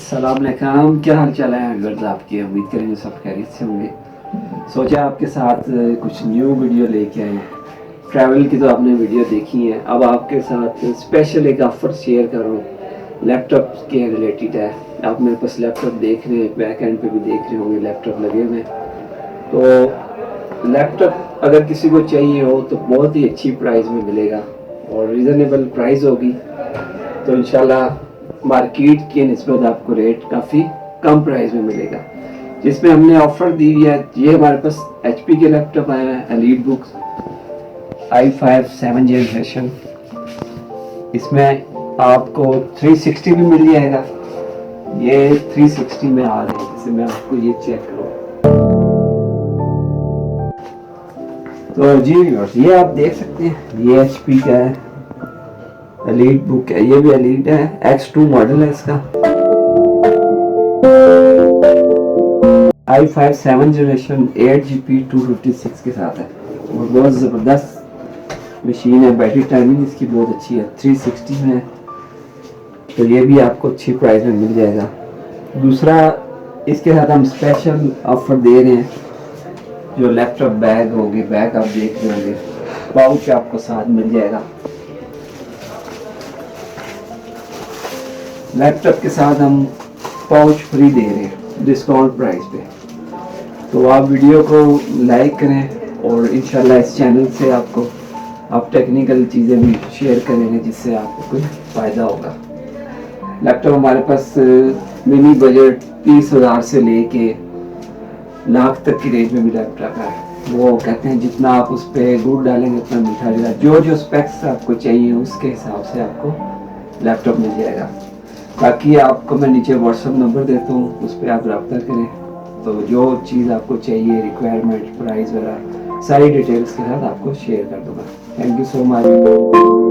अस्सलाम वालेकुम, क्या हाल चाल है व्यूअर्स आपके। उम्मीद करेंगे सब खैरियत से होंगे। सोचा आपके साथ कुछ न्यू वीडियो लेके आए हैं। ट्रैवल की तो आपने वीडियो देखी है, अब आपके साथ स्पेशल एक ऑफ़र शेयर कर रहा हूँ। लैपटॉप के रिलेटेड है। आप मेरे पास लैपटॉप देख रहे हैं, बैक एंड पे भी देख रहे होंगे लैपटॉप लगे हुए हैं। तो लैपटॉप अगर किसी को चाहिए हो तो बहुत ही अच्छी प्राइस में मिलेगा और रिजनेबल प्राइस होगी। तो इंशाल्लाह मार्केट के निस्बत आपको रेट काफ़ी कम प्राइस में मिलेगा, जिसमें हमने ऑफ़र दी हुई है। ये हमारे पास HP के लैपटॉप आए हैं, एलीट बुक्स i5 7 जनरेशन। इसमें आपको 360 भी मिल जाएगा। ये 360 में आ रहे हैं, जैसे मैं आपको ये चेक करूँ तो जी व्यूअर्स, ये आप देख सकते हैं, ये HP का है, एलीट बुक है। ये भी एलीट है, X2 मॉडल है इसका। i5 7 जनरेशन 8GB 256 के साथ है और बहुत ज़बरदस्त मशीन है। बैटरी टाइमिंग इसकी बहुत अच्छी है, 360 में है। तो ये भी आपको अच्छी प्राइस में मिल जाएगा। दूसरा, इसके साथ हम स्पेशल ऑफर दे रहे हैं। जो लैपटॉप बैग होगी, बैग आप देख रहे होंगे, पाउच आपको साथ मिल जाएगा। लैपटॉप के साथ हम पाउच फ्री दे रहे हैं डिस्काउंट प्राइस पे। तो आप वीडियो को लाइक करें और इंशाल्लाह इस चैनल से आपको आप टेक्निकल चीज़ें भी शेयर करेंगे, जिससे आपको कोई फ़ायदा होगा। लैपटॉप हमारे पास मिनी बजट 30,000 से लेके लाख तक की रेंज में भी लैपटॉप है। वो कहते हैं जितना आप उस पर गुड़ डालेंगे उतना मीठा जाएगा। जो जो स्पेक्स आपको चाहिए उसके हिसाब से आपको लैपटॉप मिल जाएगा। बाकी आपको मैं नीचे व्हाट्सअप नंबर देता हूँ, उस पर आप रब्ता करें। तो जो चीज़ आपको चाहिए, रिक्वायरमेंट, प्राइस वगैरह सारी डिटेल्स के साथ आपको शेयर कर दूँगा। Thank you so much.